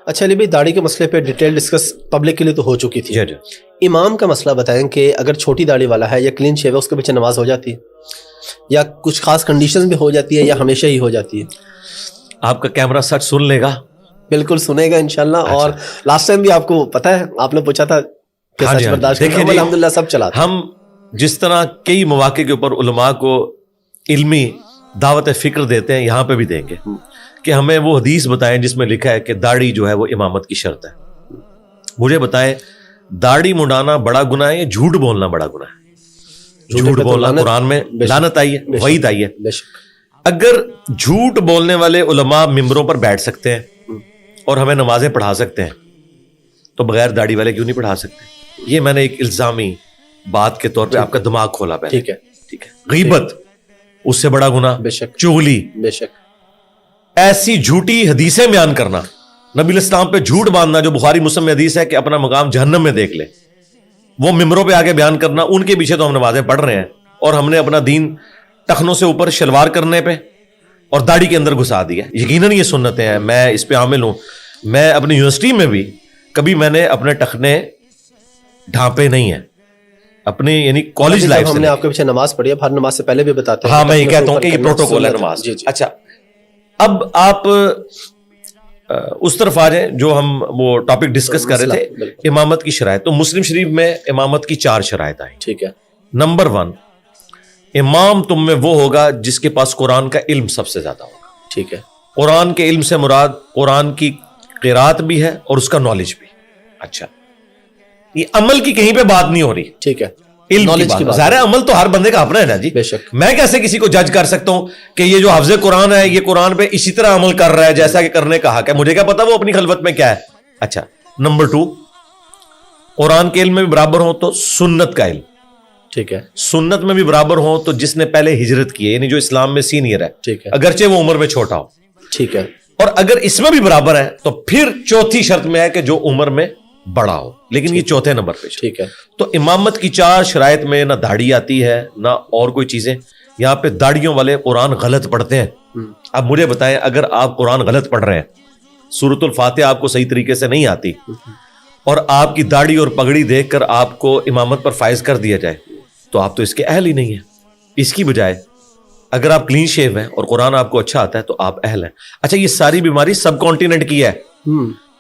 اچھا علی بھائی، داڑھی کے مسئلے پہ ڈیٹیل ڈسکس پبلک کے لیے تو ہو چکی تھی. جی جی. امام کا مسئلہ بتائیں کہ اگر چھوٹی داڑھی والا ہے یا کلین شیو ہے، اس کے پیچھے نماز ہو جاتی ہے یا کچھ خاص کنڈیشنز بھی ہو جاتی ہے یا ہمیشہ ہی ہو جاتی ہے؟ آپ کا کیمرہ سچ سن لے گا؟ بالکل سنے گا انشاءاللہ. اور لاسٹ ٹائم بھی آپ کو پتہ ہے، آپ نے پوچھا تھا کہ سچ برداشت کریں. الحمدللہ سب چلا. ہم جس طرح کئی مواقع کے اوپر علماء کو علمی دعوت فکر دیتے ہیں، یہاں پہ بھی دیں گے کہ ہمیں وہ حدیث بتائیں جس میں لکھا ہے کہ داڑھی جو ہے وہ امامت کی شرط ہے. مجھے بتائیں، داڑھی منڈانا بڑا گناہ ہے یا جھوٹ بولنا بڑا گناہ ہے؟ جھوٹ بولنا قرآن میں لعنت آئی ہے، وعید آئی ہے. اگر جھوٹ بولنے والے علماء ممبروں پر بیٹھ سکتے ہیں اور ہمیں نمازیں پڑھا سکتے ہیں تو بغیر داڑھی والے کیوں نہیں پڑھا سکتے؟ یہ میں نے ایک الزامی بات کے طور پہ آپ کا دماغ کھولا پہلے. ٹھیک ہے ٹھیک ہے. غیبت اس سے بڑا گناہ، بے شک، چغلی، بے شک، ایسی جھوٹی حدیثیں بیان کرنا، نبی الاسلام پہ جھوٹ باندھنا جو بخاری مسلم میں حدیث ہے کہ اپنا مقام جہنم میں دیکھ لے، وہ ممبروں پہ آگے بیان کرنا. ان کے پیچھے تو ہم نمازیں پڑھ رہے ہیں اور ہم نے اپنا دین ٹخنوں سے اوپر شلوار کرنے پہ اور داڑھی کے اندر گھسا دیا. یقیناً یہ سنتیں ہیں، میں اس پہ عامل ہوں. میں اپنی یونیورسٹی میں بھی کبھی میں نے اپنے ٹخنے ڈھانپے نہیں ہیں اپنی، یعنی کالج لائف ہم نے آپ کے پیچھے نماز پڑھی ہے، ہر نماز سے پہلے بھی بتاتے ہیں. ہاں میں یہ کہتا ہوں کہ یہ پروٹوکول ہے نماز. اچھا اب آپ اس طرف آ جائیں جو ہم وہ ٹاپک ڈسکس کر رہے تھے، امامت کی شرائط. تو مسلم شریف میں امامت کی 4 شرائط آئیں. ٹھیک ہے. نمبر 1، امام تم میں وہ ہوگا جس کے پاس قرآن کا علم سب سے زیادہ ہوگا. ٹھیک ہے. قرآن کے علم سے مراد قرآن کی قرات بھی ہے اور اس کا نالج بھی. اچھا، یہ عمل کی کہیں پہ بات نہیں ہو رہی. ٹھیک ہے. علم کی بات. ظاہر ہے عمل تو ہر بندے کا اپنا ہے نا جی. بے شک. میں کیسے کسی کو جج کر سکتا ہوں کہ یہ جو حافظ قرآن ہے یہ قرآن پہ اسی طرح عمل کر رہا ہے جیسا کہ کرنے کا حق ہے؟ مجھے کیا پتا وہ اپنی خلوت میں کیا ہے. اچھا، نمبر 2، قرآن کے علم میں بھی برابر ہو تو سنت کا علم. ٹھیک ہے. سنت میں بھی برابر ہو تو جس نے پہلے ہجرت کی ہے، یعنی جو اسلام میں سینئر ہے، ٹھیک ہے، اگرچہ وہ عمر میں چھوٹا ہو. ٹھیک ہے. اور اگر اس میں بھی برابر ہے تو پھر چوتھی شرط میں ہے کہ جو عمر میں بڑا ہو، لیکن یہ چوتھے نمبر پہ. ٹھیک ہے. تو امامت کی 4 شرائط میں نہ داڑھی آتی ہے نہ اور کوئی چیزیں. یہاں پہ داڑھیوں والے قرآن غلط پڑھتے ہیں. اب مجھے بتائیں، اگر آپ قرآن غلط پڑھ رہے ہیں، سورۃ الفاتحہ آپ کو صحیح طریقے سے نہیں آتی، اور آپ کی داڑھی اور پگڑی دیکھ کر آپ کو امامت پر فائز کر دیا جائے تو آپ تو اس کے اہل ہی نہیں ہیں. اس کی بجائے اگر آپ کلین شیو ہیں اور قرآن آپ کو اچھا آتا ہے تو آپ اہل ہیں. اچھا، یہ ساری بیماری سب کانٹیننٹ کی ہے.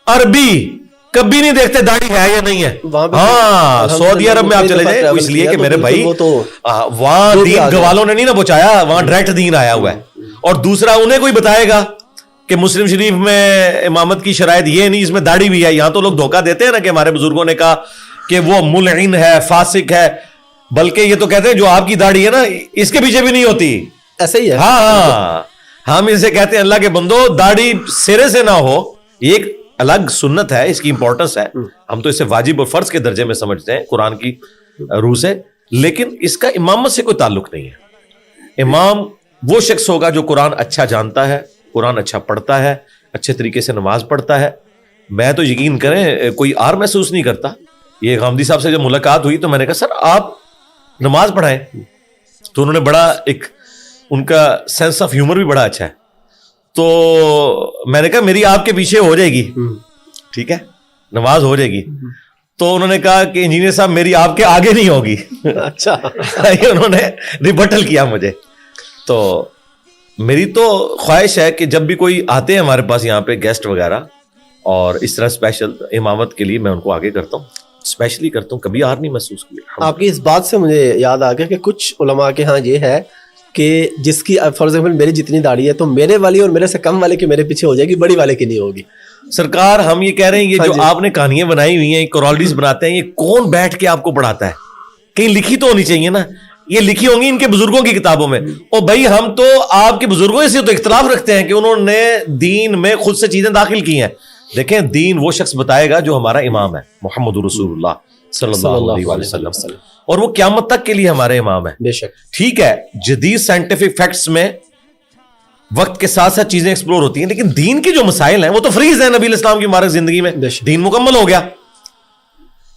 عربی کبھی نہیں دیکھتے داڑھی ہے یا نہیں ہے. ہاں، سعودی عرب میں آپ چلے جائیں، اس لیے کہ میرے بھائی وہاں دین گوالوں نے نہیں نہ پہنچایا، وہاں ڈائریکٹ دین آیا ہوا ہے. اور دوسرا، انہیں کوئی بتائے گا کہ مسلم شریف میں امامت کی شرائط یہ نہیں، اس میں داڑھی بھی ہے. یہاں تو لوگ دھوکہ دیتے ہیں نا کہ ہمارے بزرگوں نے کہا کہ وہ ملعن ہے، فاسق ہے، بلکہ یہ تو کہتے ہیں جو آپ کی داڑھی ہے نا اس کے پیچھے بھی نہیں ہوتی. ایسا ہی ہے. ہاں، ہم اسے کہتے ہیں اللہ کے بندو داڑھی سرے سے نہ ہو. یہ ایک الگ سنت ہے، اس کی امپورٹنس ہے. ہم تو اسے واجب اور فرض کے درجے میں سمجھتے ہیں قرآن کی روح سے، لیکن اس کا امامت سے کوئی تعلق نہیں ہے. امام وہ شخص ہوگا جو قرآن اچھا جانتا ہے، قرآن اچھا پڑھتا ہے، اچھے طریقے سے نماز پڑھتا ہے. میں تو یقین کریں کوئی آر محسوس نہیں کرتا. یہ غامدی صاحب سے جب ملاقات ہوئی تو میں نے کہا سر آپ نماز پڑھائیں، تو انہوں نے بڑا ایک ان کا سینس آف ہیومر بھی بڑا اچھا ہے. تو میں نے کہا میری آپ کے پیچھے ہو جائے گی، ٹھیک ہے، نماز ہو جائے گی. تو انہوں نے کہا کہ انجینئر صاحب میری آپ کے آگے نہیں ہوگی. اچھا. انہوں نے ریبٹل کیا مجھے. تو میری تو خواہش ہے کہ جب بھی کوئی آتے ہیں ہمارے پاس یہاں پہ گیسٹ وغیرہ اور اس طرح اسپیشل امامت کے لیے، میں ان کو آگے کرتا ہوں، اسپیشلی کرتا ہوں. کبھی آر نہیں محسوس کیا. آپ کی اس بات سے مجھے یاد آ گیا کہ کچھ علماء کے ہاں یہ ہے کہ جس کی فار ایگزامپل میری جتنی داڑھی ہے تو میرے والی اور میرے سے کم والے کی میرے پیچھے ہو جائے گی، بڑی والے کی نہیں ہوگی. سرکار ہم یہ کہہ رہے ہیں یہ جو آپ نے کہانیاں بنائی ہوئی ہیں، کورالڈیز بناتے ہیں، یہ کون بیٹھ کے آپ کو پڑھاتا ہے؟ کہیں لکھی تو ہونی چاہیے نا. یہ لکھی ہوں گی ان کے بزرگوں کی کتابوں میں. اور بھائی ہم تو آپ کے بزرگوں سے تو اختلاف رکھتے ہیں کہ انہوں نے دین میں خود سے چیزیں داخل کی ہیں. دیکھیں دین وہ شخص بتائے گا جو ہمارا امام ہے، محمد رسول اللہ صلی اللہ علیہ وسلم، اور وہ قیامت تک کے لیے ہمارے امام ہے. بے شک. ٹھیک ہے، جدید سائنٹیفک فیکٹس میں وقت کے ساتھ ساتھ چیزیں ایکسپلور ہوتی ہیں، لیکن دین کے جو مسائل ہیں وہ تو فریز ہیں نبی الاسلام کی مبارک زندگی میں. دین مکمل ہو گیا.